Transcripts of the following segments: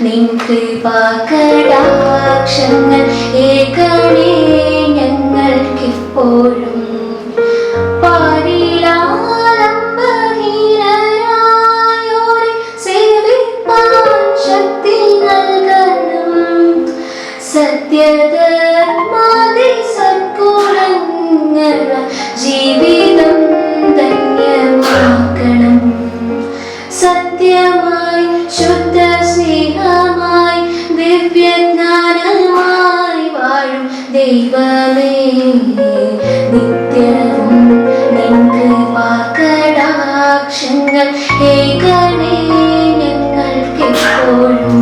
നിൻ കൃപാകടാക്ഷങ്ങൾ ഏകണേ ഞങ്ങൾക്കിപ്പോഴും. പാരിലാലംബഹീനരായോരെ സേവിപ്പാൻ ശക്തി നൽകണം. സത്യധർമാദി സദ്ഗുണങ്ങൾ ജീവിതം ധന്യമാക്കണം. സത്യമായി ശുദ്ധ സ്നേഹമായി ദിവ്യജ്ഞാനമായി വാഴും ദൈവമേ, നിത്യവും നിൻ കൃപാകടാക്ഷങ്ങൾ ഏകണേ ഞങ്ങൾക്കെപ്പോഴും.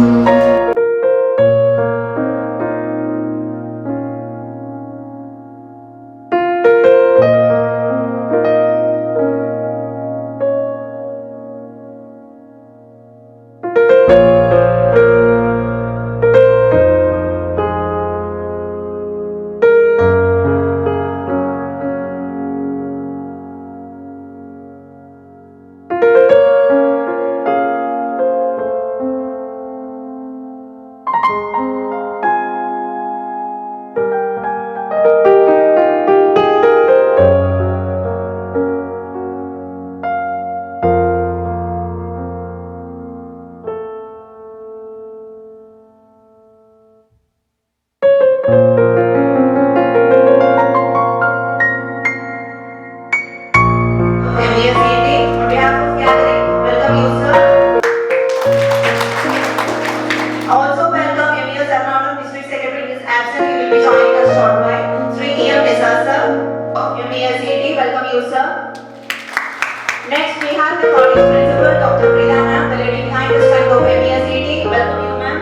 Next, we have the college principal, Dr. Prida ma'am, the lady behind the strength of MESET. Welcome you, ma'am.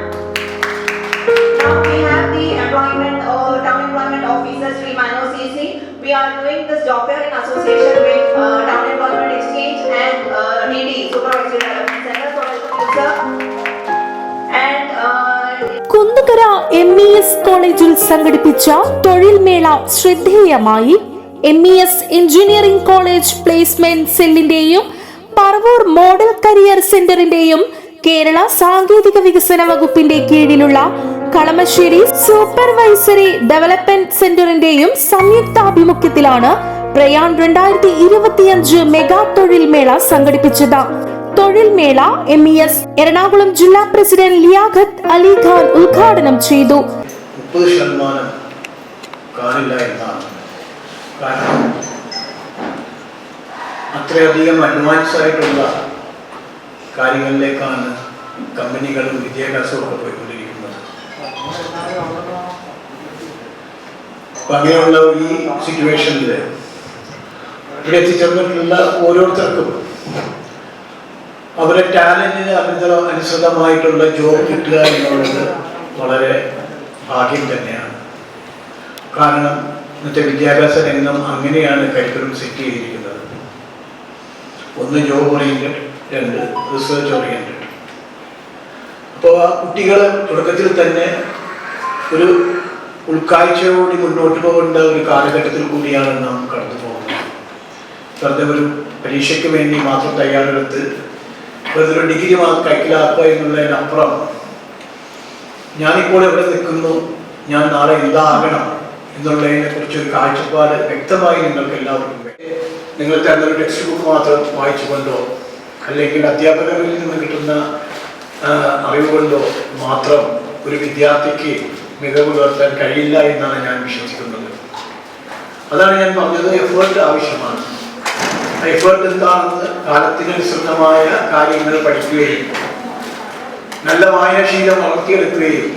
Now we have the town employment officer, Sri Mano CC. We are doing this job fair in association with Town Employment Exchange and DD, Supervisory Development Center. So welcome you, sir. And Kunnukara MES കോളേജിൽ സംഘടിപ്പിച്ച തൊഴിൽ മേള ശ്രദ്ധേയമായി. MES engineering college placement സെല്ലിന്റെയും Paravur model career സെന്ററിന്റെയും കേരള സാങ്കേതിക വികസന വകുപ്പിന്റെ കീഴിലുള്ള കളമശ്ശേരി സൂപ്പർവൈസറി ഡെവലപ്മെന്റ് സെന്ററിന്റെയും സംയുക്താഭിമുഖ്യത്തിലാണ് പ്രയാൺ 2025 മെഗാ തൊഴിൽ മേള സംഘടിപ്പിച്ചത്. തൊഴിൽ മേള MES എറണാകുളം ജില്ലാ പ്രസിഡന്റ് ലിയാഖത്ത് അലി ഖാൻ ഉദ്ഘാടനം ചെയ്തു. 30% കാണില്ല എന്നാണ്. കാരണം അത്രയധികം അഡ്വാൻസ് ആയിട്ടുള്ള കാര്യങ്ങളിലേക്കാണ് കമ്പനികളും വിദ്യാഭ്യാസവും ഒക്കെ പോയിക്കൊണ്ടിരിക്കുന്നത്. അപ്പം അങ്ങനെയുള്ള ഈ സിറ്റുവേഷനിൽ ഇവിടെ എത്തിച്ചേർന്നിട്ടുള്ള ഓരോരുത്തർക്കും അവരുടെ ടാലന്റിന് അനുസൃതമായിട്ടുള്ള ജോബ് കിട്ടുക എന്നുള്ളത് വളരെ ഭാഗ്യം തന്നെയാണ്. കാരണം ഇന്നത്തെ വിദ്യാഭ്യാസ രംഗം അങ്ങനെയാണ് കരിക്കുലം സെറ്റ് ചെയ്തിരിക്കുന്നത്. ഒന്ന് ജോബ് ഓറിയന്റഡ്, രണ്ട് റിസർച്ച് ഓറിയന്റഡ്. അപ്പോൾ ആ കുട്ടികൾ തുടക്കത്തിൽ തന്നെ ഒരു ഉൾക്കാഴ്ചയോടെ മുന്നോട്ട് പോകേണ്ട ഒരു കാലഘട്ടത്തിൽ കൂടിയാണ് നാം കടന്നു പോകുന്നത്. വെറുതെ ഒരു പരീക്ഷയ്ക്ക് വേണ്ടി മാത്രം തയ്യാറെടുത്ത് വെറുതെ ഒരു ഡിഗ്രി കൈക്കലാക്കുക എന്നുള്ളതിനപ്പുറം ഞാനിപ്പോൾ എവിടെ നിൽക്കുന്നു, ഞാൻ നാളെ എന്താകണം എന്നുള്ളതിനെ കുറിച്ചൊരു കാഴ്ചപ്പാട് വ്യക്തമായി നിങ്ങൾക്ക് എല്ലാവർക്കും നിങ്ങൾ തന്നൊരു ടെക്സ്റ്റ് ബുക്ക് മാത്രം വായിച്ചുകൊണ്ടോ അല്ലെങ്കിൽ അധ്യാപകരിൽ നിന്ന് കിട്ടുന്ന അറിവ് കൊണ്ടോ മാത്രം ഒരു വിദ്യാർത്ഥിക്ക് മികവ് പുലർത്താൻ കഴിയില്ല എന്നാണ് ഞാൻ വിശ്വസിക്കുന്നത്. അതാണ് ഞാൻ പറഞ്ഞത്, എഫേർട്ട് ആവശ്യമാണ്. എഫേർട്ട് എന്താണെന്ന് കാലത്തിനനുസൃതമായ കാര്യങ്ങൾ പഠിക്കുകയും നല്ല വായനാശീലം വളർത്തിയെടുക്കുകയും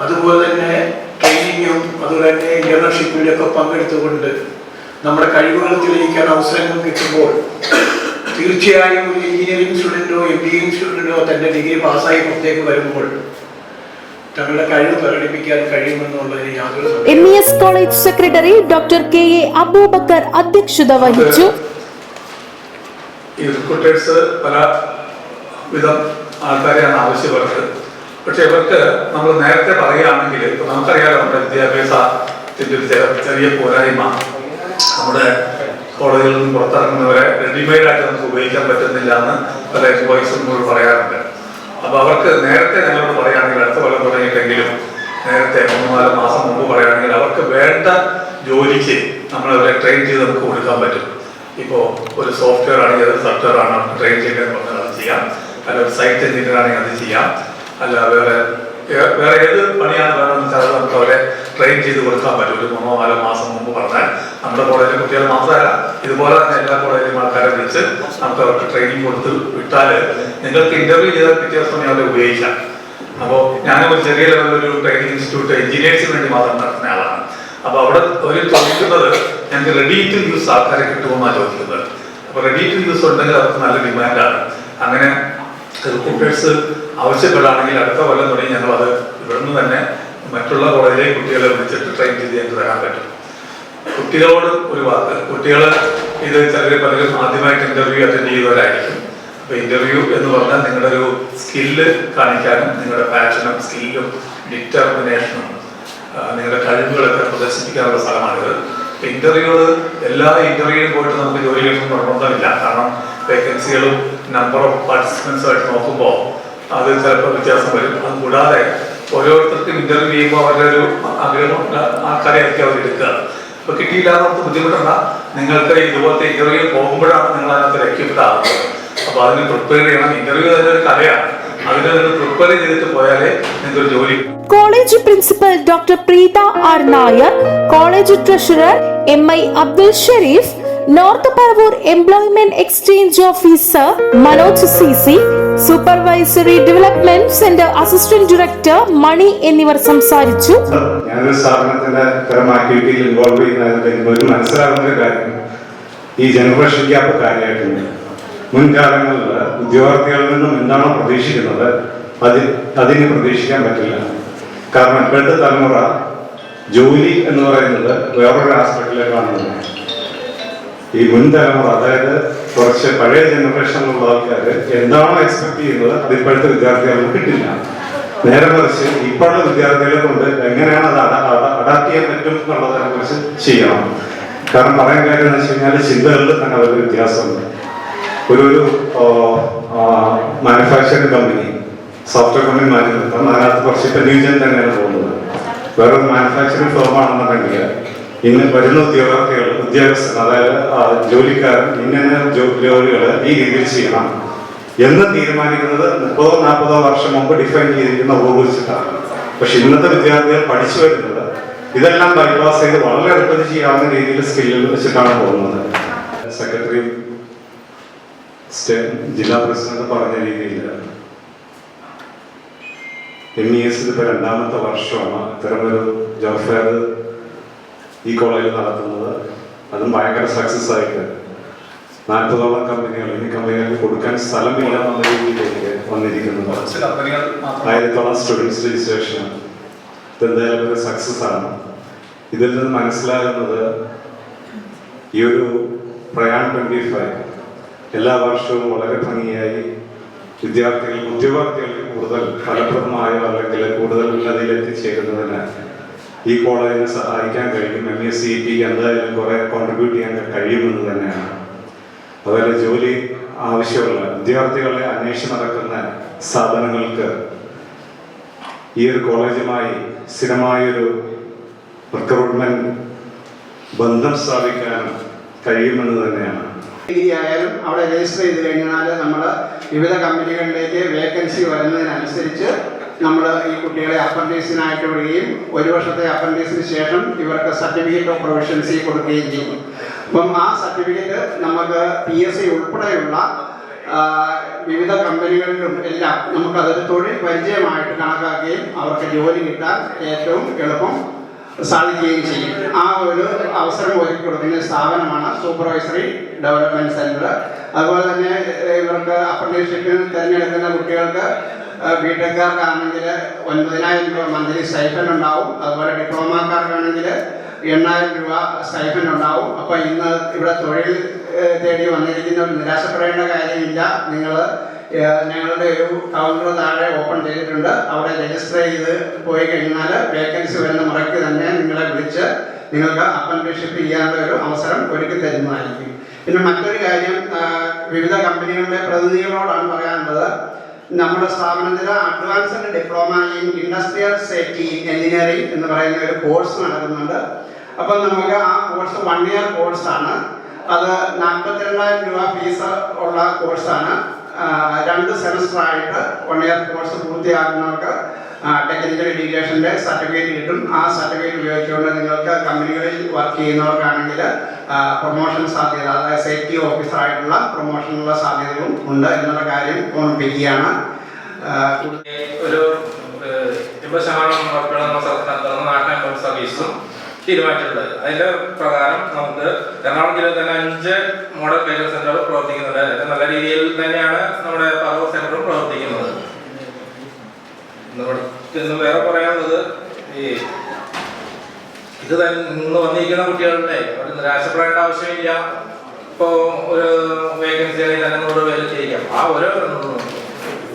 അതുപോലെ തന്നെ ട്രെയിനിങ്ങും അതുപോലെ തന്നെ ഇന്റേൺഷിപ്പിലൊക്കെ പങ്കെടുത്തുകൊണ്ട് നമ്മുടെ കഴിവുകൾ തെളിയിക്കാൻ അവസരങ്ങൾ കിട്ടുമ്പോൾ തീർച്ചയായും ഒരു എഞ്ചിനീയറിംഗ് സ്റ്റുഡൻറ്റോ MBA സ്റ്റുഡൻറ്റോ തൻ്റെ ഡിഗ്രി പാസ്സായി പുറത്തേക്ക് വരുമ്പോൾ തങ്ങളുടെ കഴിവ് പ്രകടിപ്പിക്കാൻ കഴിയുമെന്നുള്ളതിന് യാതൊരു MES college secretary doctor KA Abubakar അധ്യക്ഷത വഹിച്ചു. ഈ റിക്രൂട്ടേഴ്സ് പല വിധം ആൾക്കാരെയാണ് ആവശ്യപ്പെടുന്നത്. പക്ഷെ ഇവർക്ക് നമ്മൾ നേരത്തെ പറയുകയാണെങ്കിൽ ഇപ്പം നമുക്കറിയാലോ നമ്മുടെ വിദ്യാഭ്യാസത്തിൻ്റെ ഒരു ചെറിയ പോരായ്മ, നമ്മുടെ കോളേജുകളിൽ നിന്ന് പുറത്തിറങ്ങുന്നവരെ റെഡിമെയ്ഡായിട്ട് നമുക്ക് ഉപയോഗിക്കാൻ പറ്റുന്നില്ല എന്ന് പല എംപ്ലോയീസും നമ്മൾ പറയാറുണ്ട്. അപ്പോൾ അവർക്ക് നേരത്തെ ഞങ്ങളോട് പറയുകയാണെങ്കിൽ അടുത്ത കൊല്ലം തുടങ്ങിയിട്ടെങ്കിലും നേരത്തെ 3-4 മാസം മുമ്പ് പറയുകയാണെങ്കിൽ അവർക്ക് വേണ്ട ജോലിക്ക് നമ്മളവരെ ട്രെയിൻ ചെയ്ത് നമുക്ക് കൊടുക്കാൻ പറ്റും. ഇപ്പോൾ ഒരു സോഫ്റ്റ്വെയർ ആണെങ്കിൽ അത് സോഫ്റ്റ്വെയർ ആണ് ട്രെയിൻ ചെയ്യേണ്ടത് പറഞ്ഞാൽ അത് ചെയ്യാം, അല്ല ഒരു സൈറ്റ് എഞ്ചിനീയർ ആണെങ്കിൽ അത് ചെയ്യാം, അല്ല വേറെ ഏത് പണിയാണ് വേണമെന്ന് വെച്ചാൽ അത് നമുക്ക് അവരെ ട്രെയിൻ ചെയ്ത് കൊടുക്കാൻ പറ്റും. ഒരു 3-4 മാസം മുമ്പ് പറഞ്ഞാൽ നമ്മുടെ കോളേജിലെ കുട്ടികൾ മാത്രമല്ല ഇതുപോലെ തന്നെ എല്ലാ കോളേജിലും ആൾക്കാരെ വിളിച്ച് നമുക്ക് അവർക്ക് ട്രെയിനിങ് കൊടുത്ത് വിട്ടാൽ നിങ്ങൾക്ക് ഇന്റർവ്യൂ ചെയ്താൽ പിറ്റേ ദിവസം അവരെ ഉപയോഗിക്കാം. അപ്പോൾ ഞാനൊരു ചെറിയ ലെവലിലൊരു ട്രെയിനിങ് ഇൻസ്റ്റിറ്റ്യൂട്ട് എഞ്ചിനീയേഴ്സിന് വേണ്ടി മാത്രം നടത്തുന്ന ആളാണ്. അപ്പോൾ അവിടെ ഒരു ചോദിക്കുന്നത് ഞങ്ങൾക്ക് റെഡി ടു യൂസ് ആൾക്കാരെ കിട്ടുമെന്നാണ് ചോദിക്കുന്നത്. അപ്പോൾ റെഡി ടു യൂസ് ഉണ്ടെങ്കിൽ അവർക്ക് നല്ല ഡിമാൻഡാണ്. അങ്ങനെ റിക്രൂട്ടേഴ്സ് ആവശ്യപ്പെടുകയാണെങ്കിൽ അടുത്ത കൊല്ലം തുടങ്ങി ഞങ്ങളത് ഇവിടുന്ന് തന്നെ മറ്റുള്ള കോളേജിലെ കുട്ടികളെ വിളിച്ചിട്ട് ട്രെയിൻ ചെയ്ത് ഞങ്ങൾക്ക് തരാൻ പറ്റും. കുട്ടികളോട് ഒരു വാക്ക്, കുട്ടികൾ ഇത് പലരും ആദ്യമായിട്ട് ഇന്റർവ്യൂ അറ്റൻഡ് ചെയ്തവരായിരിക്കും. അപ്പോൾ ഇന്റർവ്യൂ എന്ന് പറഞ്ഞാൽ നിങ്ങളുടെ ഒരു സ്കില്ല് കാണിക്കാനും നിങ്ങളുടെ പാഷനും സ്കില്ലും ഡിറ്റർമിനേഷനും നിങ്ങളുടെ കഴിവുകളൊക്കെ പ്രദർശിപ്പിക്കാനുള്ള സ്ഥലമാണിത്. ഇന്റർവ്യൂകൾ എല്ലാ ഇന്റർവ്യൂവിലും പോയിട്ട് നമുക്ക് ജോലി കിട്ടുന്ന നിർബന്ധമില്ല. കാരണം വേക്കൻസികളും നമ്പർ ഓഫ് പാർട്ടിസിപ്പൻസുമായിട്ട് നോക്കുമ്പോൾ അത് ചിലപ്പോൾ വ്യത്യാസം വരും. അത് കൂടാതെ ഓരോരുത്തർക്കും ഇന്റർവ്യൂ ചെയ്യുമ്പോൾ അവരുടെ ഒരു ആഗ്രഹം ആൾക്കാരെ ആയിരിക്കും അവർ എടുക്കുക. അപ്പോൾ കിട്ടിയില്ലാതെ നമുക്ക് ബുദ്ധിമുട്ടണ്ട. നിങ്ങൾക്ക് ഇതുപോലത്തെ ഇന്റർവ്യൂ പോകുമ്പോഴാണ് നിങ്ങൾ അതിനകത്ത് എക്യുപ്റ്റ് ആകുന്നത്. അപ്പോൾ അതിന് പ്രിപ്പയർ ചെയ്യണം. ഇന്റർവ്യൂ തന്നെ ഒരു കലയാണ്. അതിന് നിങ്ങൾ പ്രിപ്പയർ ചെയ്തിട്ട് പോയാലേ നിങ്ങൾക്കൊരു ജോലി. College principal doctor Preetha R Nair, college treasurer MI Abdul Shareef, north Paravur employment exchange officer Manoj CC, supervisory development centre assistant director Mani എന്നിവർ സംസാരിച്ചു. ഞാനൊരു സ്ഥാപനത്തിന്റെ തരം ആക്ടിവിറ്റിയിൽ ഇൻവോൾവ് ചെയ്യുന്നതിന് മനസ്സിലാകുന്ന ഒരു കാര്യം ഈ ജനറേഷൻ ഗ്യാപ്പ് കാര്യമായിട്ടുണ്ട്. മുൻകാലങ്ങളിൽ ഉദ്യോഗാർത്ഥികളിൽ നിന്നും എന്താണോ പ്രതീക്ഷിക്കുന്നത് അതിന് പ്രതീക്ഷിക്കാൻ പറ്റില്ല. കാരണം ഇപ്പോഴത്തെ തലമുറ ജോലി എന്ന് പറയുന്നത് വേറൊരു ആസ്പെക്റ്റിലേക്ക് കാണുന്നത്. ഈ മുൻ തലമുറ, അതായത് കുറച്ച് പഴയ ജനറേഷനിലുള്ള ആൾക്കാർ എന്താണോ എക്സ്പെക്ട് ചെയ്യുന്നത് അത് ഇപ്പോഴത്തെ വിദ്യാർത്ഥികൾക്ക് കിട്ടില്ല. നേരെ മറിച്ച് ഇപ്പോഴുള്ള വിദ്യാർത്ഥികളെ കൊണ്ട് എങ്ങനെയാണ് അത് അഡാപ്റ്റ് ചെയ്യാൻ പറ്റും എന്നുള്ളതിനെ കുറിച്ച് ചെയ്യണം. കാരണം പറയാൻ കാര്യം എന്ന് വെച്ച് കഴിഞ്ഞാൽ ചിന്തകളിൽ തന്നെ അതൊരു വ്യത്യാസമുണ്ട്. ഒരു മാനുഫാക്ചറിംഗ് കമ്പനി, സോഫ്റ്റ്വെയർ കമ്പനി മാറ്റി നിർത്താം. അതിനകത്ത് കുറച്ച് ഇപ്പം ന്യൂജൻ തന്നെയാണ് പോകുന്നത്. വേറൊരു മാനുഫാക്ചറിംഗ് ഫേമാണെന്നുണ്ടെങ്കിൽ ഇന്ന് വരുന്ന ഉദ്യോഗസ്ഥൻ, അതായത് ജോലിക്കാരൻ ഇന്ന ജോലികൾ ഈ രീതിയിൽ ചെയ്യണം എന്ന് തീരുമാനിക്കുന്നത് 30-40 വർഷം മുമ്പ് ഡിഫൈൻ ചെയ്തിരിക്കുന്ന ഉപയോഗിച്ചിട്ടാണ്. പക്ഷെ ഇന്നത്തെ വിദ്യാർത്ഥികൾ പഠിച്ചു വരുന്നത് ഇതെല്ലാം ബൈപ്പാസ് ചെയ്ത് വളരെ എളുപ്പത്തിൽ ചെയ്യാവുന്ന രീതിയിൽ സ്കില്ലുകൾ വെച്ചിട്ടാണ് പോകുന്നത്. സെക്രട്ടറി ജില്ലാ പ്രസിഡന്റ് പറഞ്ഞ രീതിയിൽ MES ഇപ്പോൾ 2ാമത്തെ വർഷമാണ് ഇത്തരമൊരു ജോബ് ഫെയർ ഈ കോളേജിൽ നടത്തുന്നത്. അതും ഭയങ്കര സക്സസ് ആയിട്ട് 40ഓളം കമ്പനികൾ ഈ കമ്പനികൾക്ക് കൊടുക്കാൻ സ്ഥലമില്ല എന്ന രീതിയിലേക്ക് വന്നിരിക്കുന്നത്. 1000ഓളം സ്റ്റുഡൻസ് രജിസ്ട്രേഷൻ ഇതെന്തായാലും ഒരു സക്സസ് ആണ്. ഇതിൽ നിന്ന് മനസ്സിലാകുന്നത് ഈ ഒരു പ്രയാൺ 25 എല്ലാ വർഷവും വളരെ ഭംഗിയായി ഉദ്യോഗാർത്ഥികൾക്ക് കൂടുതൽ ഫലപ്രദമായോ അല്ലെങ്കിൽ കൂടുതൽ ഉന്നതിയിൽ എത്തിച്ചേരുന്നതിന് ഈ കോളേജിനെ സഹായിക്കാൻ കഴിയും. MESCET എന്തായാലും കുറെ കോൺട്രിബ്യൂട്ട് ചെയ്യാൻ കഴിയുമെന്ന് തന്നെയാണ്. അതുപോലെ ജോലി ആവശ്യമുള്ള വിദ്യാർത്ഥികളെ അന്വേഷിച്ച് നടക്കുന്ന സ്ഥാപനങ്ങൾക്ക് ഈ ഒരു കോളേജുമായി സ്ഥിരമായൊരു റിക്രൂട്ട്മെന്റ് ബന്ധം സ്ഥാപിക്കാനും കഴിയുമെന്ന് തന്നെയാണ്. ഡിഗ്രി ആയാലും അവിടെ രജിസ്റ്റർ ചെയ്ത് കഴിഞ്ഞാൽ നമ്മൾ വിവിധ കമ്പനികളിലേക്ക് വേക്കൻസി വരുന്നതിനനുസരിച്ച് നമ്മൾ ഈ കുട്ടികളെ അപ്രന്റീസിനായിട്ട് വിടുകയും 1 വർഷത്തെ അപ്രന്റീസിന് ശേഷം ഇവർക്ക് സർട്ടിഫിക്കറ്റ് ഓഫ് പ്രൊഫഷൻസി കൊടുക്കുകയും ചെയ്യും. അപ്പം ആ സർട്ടിഫിക്കറ്റ് നമുക്ക് PSC ഉൾപ്പെടെയുള്ള വിവിധ കമ്പനികളിലും എല്ലാം നമുക്കതൊരു തൊഴിൽ പരിചയമായിട്ട് കണക്കാക്കുകയും അവർക്ക് ജോലി കിട്ടാൻ ഏറ്റവും എളുപ്പം സാധിക്കുകയും ചെയ്യും. ആ ഒരു അവസരം ഒരുക്കി കൊടുക്കുന്ന സ്ഥാപനമാണ് സൂപ്പർവൈസറി ഡെവലപ്മെന്റ് സെന്റർ. അതുപോലെ തന്നെ ഇവർക്ക് അപ്രന്റീസ്ഷിപ്പിൽ തിരഞ്ഞെടുക്കുന്ന കുട്ടികൾക്ക് ബിടെക്കാർക്കാണെങ്കിൽ 9,000 രൂപ മന്ത്ലി സ്റ്റൈഫൻഡ് ഉണ്ടാവും. അതുപോലെ ഡിപ്ലോമക്കാർക്കാണെങ്കിൽ 8,000 രൂപ സ്റ്റൈഫൻഡ് ഉണ്ടാവും. അപ്പോൾ ഇന്ന് ഇവിടെ തൊഴിൽ തേടി വന്നിരിക്കുന്നവർ നിരാശപ്പെടേണ്ട കാര്യമില്ല. ഞങ്ങളുടെ ഒരു കൗണ്ടർ താഴെ ഓപ്പൺ ചെയ്തിട്ടുണ്ട്. അവിടെ രജിസ്റ്റർ ചെയ്ത് പോയി കഴിഞ്ഞാൽ വേക്കൻസി വരുന്ന മുറയ്ക്ക് തന്നെ നിങ്ങളെ വിളിച്ച് നിങ്ങൾക്ക് അപ്രന്റീസ്ഷിപ്പ് ചെയ്യാനുള്ള ഒരു അവസരം ഒരുക്കി തരുന്നതായിരിക്കും. പിന്നെ മറ്റൊരു കാര്യം വിവിധ കമ്പനികളുടെ പ്രതിനിധികളോടാണ് പറയാനുള്ളത്. നമ്മുടെ സ്ഥാപനത്തിൽ advanced diploma in industrial safety engineering എന്ന് പറയുന്ന ഒരു കോഴ്സ് നടക്കുന്നുണ്ട്. അപ്പം നമുക്ക് ആ കോഴ്സ് 1 ഇയർ കോഴ്സാണ്. അത് 42,000 രൂപ ഫീസ് ഉള്ള കോഴ്സാണ്. 2 സെമസ്റ്ററായിട്ട് 1 ഇയർ കോഴ്സ് പൂർത്തിയാക്കുന്നവർക്ക് ടെക്നിക്കൽ എഡ്യൂക്കേഷൻ്റെ സർട്ടിഫിക്കറ്റ് കിട്ടും. ആ സർട്ടിഫിക്കറ്റ് ഉപയോഗിച്ചുകൊണ്ട് നിങ്ങൾക്ക് കമ്പനികളിൽ വർക്ക് ചെയ്യുന്നവർക്കാണെങ്കിൽ പ്രൊമോഷൻ സാധ്യത, അതായത് സേഫ്റ്റി ഓഫീസറായിട്ടുള്ള പ്രൊമോഷനുള്ള സാധ്യതകളും ഉണ്ട് എന്നുള്ള കാര്യം ഓർമ്മിപ്പിക്കുകയാണ്. ഒരു 20% വർക്കുകൾ നമ്മുടെ സംസ്ഥാനത്ത് നാഷണൽ സർവീസും തീരുമാനിച്ചിട്ടുള്ളത്. അതിന്റെ പ്രകാരം നമുക്ക് എറണാകുളം ജില്ലയിൽ തന്നെ 5 മോഡൽ ട്രെയിനിങ് സെന്ററുകൾ പ്രവർത്തിക്കുന്നുണ്ട്. നല്ല രീതിയിൽ തന്നെയാണ് നമ്മുടെ പറവൂർ സെന്ററും പ്രവർത്തിക്കുന്നത്. ഇന്ന് വേറെ പറയാനുള്ളത്, ഈ ഇത് ഇന്ന് വന്നിരിക്കുന്ന കുട്ടികളുടെ ഒരു നിരാശപ്പെടേണ്ട ആവശ്യമില്ല. ഇപ്പോൾ ഒരു വേക്കൻസികളിൽ തന്നെ 100 പേര് ചെയ്യിക്കാം. ആ ഒരു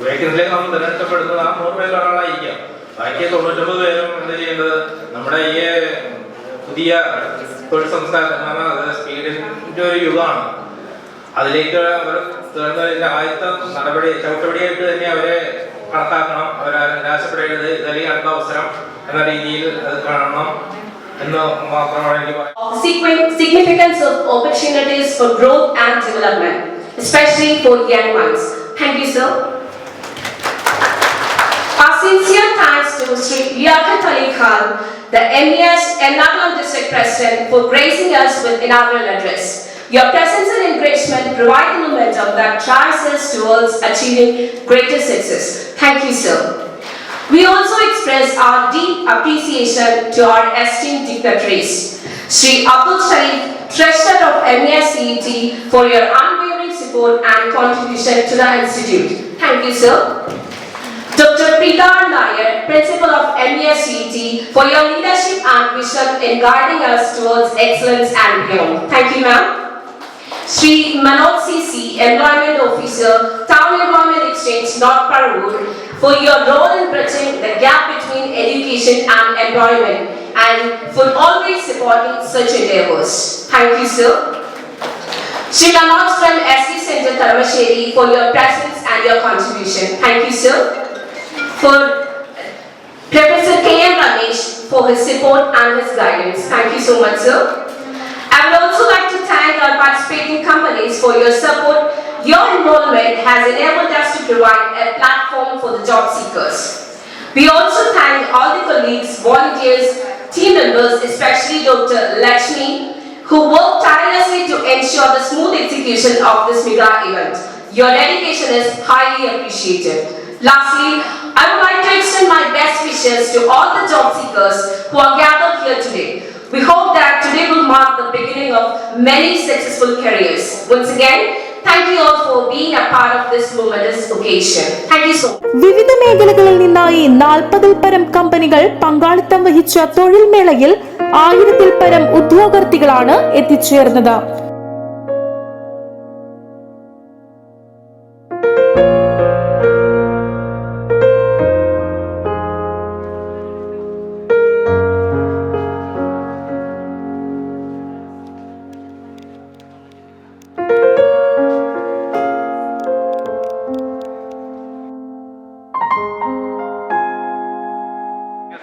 വേക്കൻസിയിലേക്ക് നമ്മൾ തിരഞ്ഞെടുക്കപ്പെടുന്നത് ആ 100 പേരിൽ ഒരാളായിരിക്കാം. ബാക്കി 99 പേരും എന്താ ചെയ്യേണ്ടത്, നമ്മുടെ ഈ പുതിയ തൊഴിൽ സംസ്കാരം, അത് സ്പീഡിൻ്റെ ഒരു യുഗമാണ്. അതിലേക്ക് അവർ തീർന്നതിൻ്റെ ആദ്യത്തെ നടപടി ചവിട്ടുപടിയായിട്ട് തന്നെ അവരെ കണക്കാക്കണം. അവർ നിരാശപ്പെടേണ്ടത് ഇതല്ലെങ്കിൽ അടുത്ത അവസരം എന്ന രീതിയിൽ അത് കാണണം എന്ന് മാത്രമാണ് എനിക്ക് പറയാം. Significance of opportunities for growth and development, especially for young minds. Thank you, sir. Our sincere thanks to Sri Liaquat Ali Khan, the MES Ernakulam District President, for gracing us with inaugural address. Your presence and encouragement provide the momentum that drives us towards achieving greater success. Thank you, sir. We also express our deep appreciation to our esteemed dignitaries, Sri Abdul Sharif, Treasurer of MES CET, for your unwavering support and contribution to the institute. Thank you, sir. Dr. Preeta Nair, Principal of MES CET, for your leadership and vision in guiding us towards excellence and beyond. Thank you, ma'am. Sri Manoj CC, Employment Officer, Town Employment Exchange, North Parur, for your role in bridging the gap between education and employment and for always supporting such endeavors. Thank you, sir. Sri Manoj from SC Center, Taramasheri, for your presence and your contribution. Thank you, sir. For Professor K.M. Ramesh, for his support and his guidance. Thank you so much, sir. I would also like to thank our participating companies for your support. Your involvement has enabled us to provide a platform for the job seekers. We also thank all the colleagues, volunteers, team members, especially Dr. Lakshmi, who worked tirelessly to ensure the smooth execution of this mega event. Your dedication is highly appreciated. Lastly, I would like to extend my best wishes to all the job seekers who are gathered here today. We hope that today will mark the beginning of many successful careers. Once again, thank you all for being a part of this momentous occasion. Thank you so much. വിവിധ മേഖലകളിൽ നിന്നായി 40-ൽ പരം കമ്പനികൾ പങ്കാളിത്തം വഹിച്ച തൊഴിൽ മേളയിൽ 1000-ൽ പരം ഉദ്യോഗാർത്ഥികളാണ് എത്തിച്ചേർന്നത്.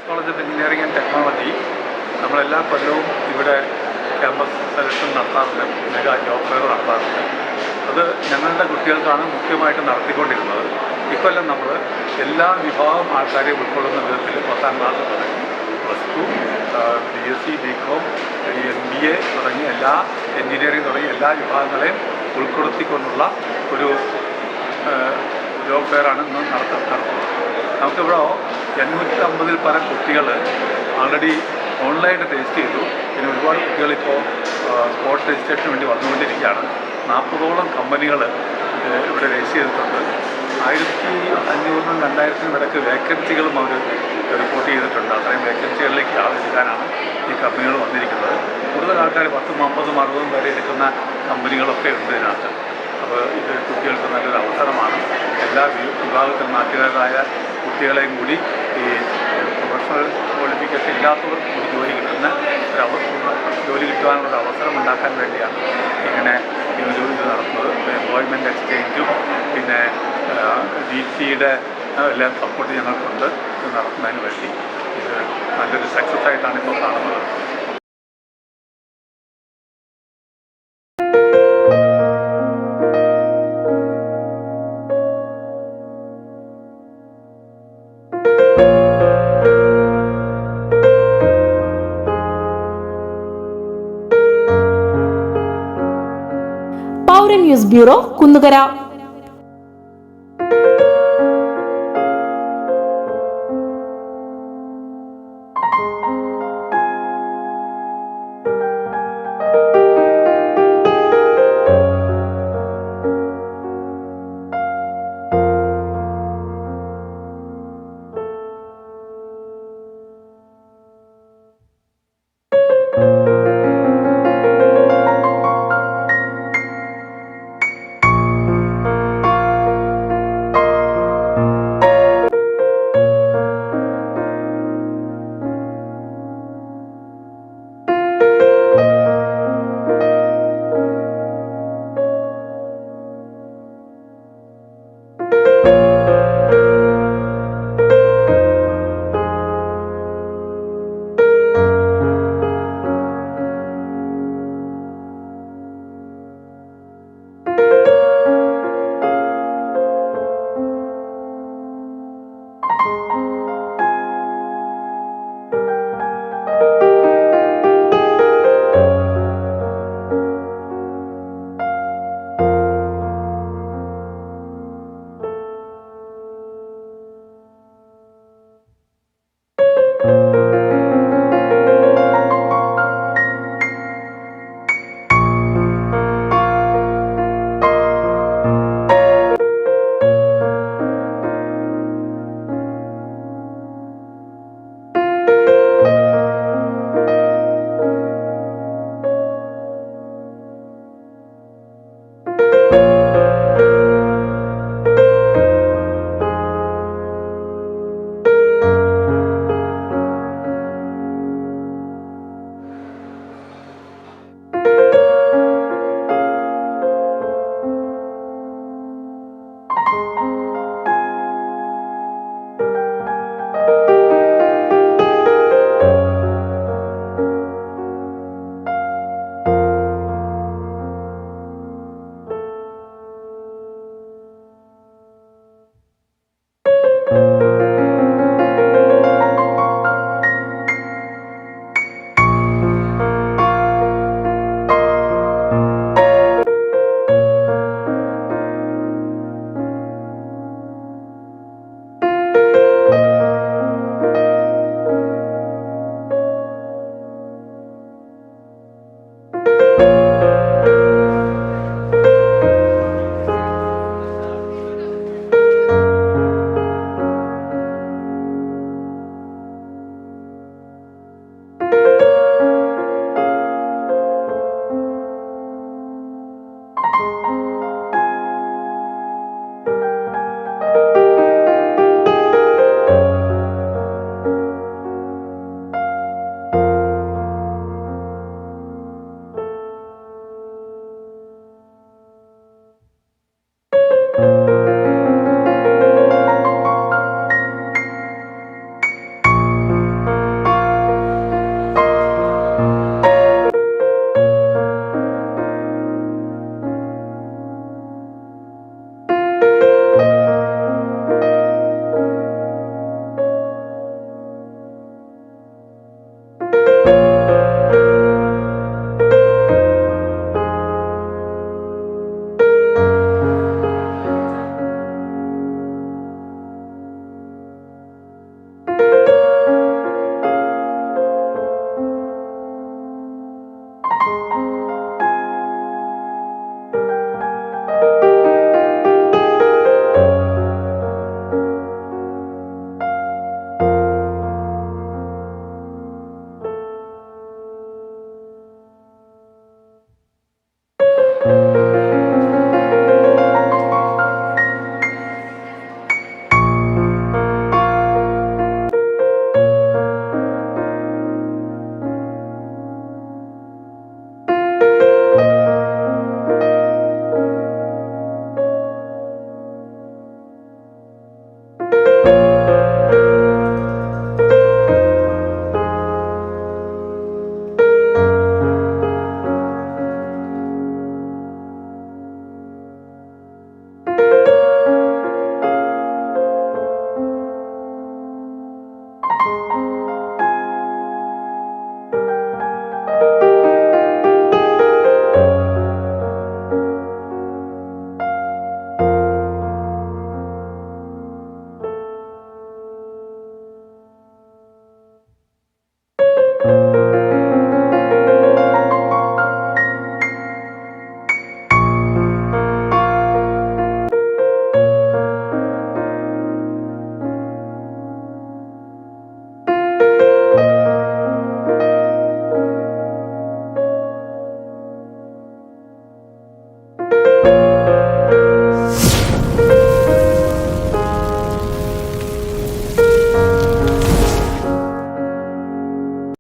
College of engineering and technology നമ്മളെല്ലാ കൊല്ലവും ഇവിടെ ക്യാമ്പസ് സെലക്ഷൻ നടത്താറുണ്ട്, മെഗാ ജോബ് ഫെയർ നടത്താറുണ്ട്. അത് ഞങ്ങളുടെ കുട്ടികൾക്കാണ് മുഖ്യമായിട്ട് നടത്തിക്കൊണ്ടിരുന്നത്. ഇക്കൊല്ലം നമ്മൾ എല്ലാ വിഭാഗം ആൾക്കാരെയും ഉൾക്കൊള്ളുന്ന വിധത്തിൽ 10ാം ക്ലാസ് തുടങ്ങി +2, BSc, BCom, MBA തുടങ്ങിയ എല്ലാ എഞ്ചിനീയറിംഗ് തുടങ്ങിയ എല്ലാ വിഭാഗങ്ങളെയും ഉൾപ്പെടുത്തിക്കൊണ്ടുള്ള ഒരു ജോബ് ഫെയറാണ് ഇന്ന് നടത്തുന്നത്. നമുക്കിവിടെ 850-ൽ പരം കുട്ടികൾ ഓൾറെഡി ഓൺലൈനായിട്ട് രജിസ്റ്റർ ചെയ്തു. പിന്നെ ഒരുപാട് കുട്ടികളിപ്പോൾ സ്പോട്ട് രജിസ്ട്രേഷന് വേണ്ടി വന്നുകൊണ്ടിരിക്കുകയാണ്. 40ഓളം കമ്പനികൾ ഇവിടെ രജിസ്റ്റർ ചെയ്തിട്ടുണ്ട്. 1500-നും 2000-നും ഇടയ്ക്ക് വേക്കൻസികളും അവർ റിപ്പോർട്ട് ചെയ്തിട്ടുണ്ട്. അത്രയും വേക്കൻസികളിലേക്ക് ആളെടുക്കാനാണ് ഈ കമ്പനികൾ വന്നിരിക്കുന്നത്. കൂടുതൽ ആൾക്കാർ 10, 50, 60 വരെ എടുക്കുന്ന കമ്പനികളൊക്കെ ഉണ്ട് ഇതിനകത്ത്. അപ്പോൾ ഇത് കുട്ടികൾക്ക് നല്ലൊരു അവസരമാണ്. എല്ലാ വിഭാഗത്തിലും നാട്ടുകാരായ കുട്ടികളെയും കൂടി ഈ പ്രൊഫഷണൽ ക്വാളിഫിക്കേഷൻ ഇല്ലാത്തവർ കൂടി ജോലി കിട്ടുവാനുള്ള അവസരം ഉണ്ടാക്കാൻ വേണ്ടിയാണ് ഇങ്ങനെ ഒരു ഇത് നടത്തുന്നത്. എംപ്ലോയ്മെൻറ്റ് എക്സ്ചേഞ്ചും പിന്നെ DCയുടെ എല്ലാം സപ്പോർട്ട് ഞങ്ങൾക്കുണ്ട് ഇത് നടത്തുന്നതിന് വേണ്ടി. ഇത് നല്ലൊരു സക്സസ് ആയിട്ടാണ് ഇപ്പോൾ കാണുന്നത്. പൗരൻ ന്യൂസ് ബ്യൂറോ, കുന്നുകര.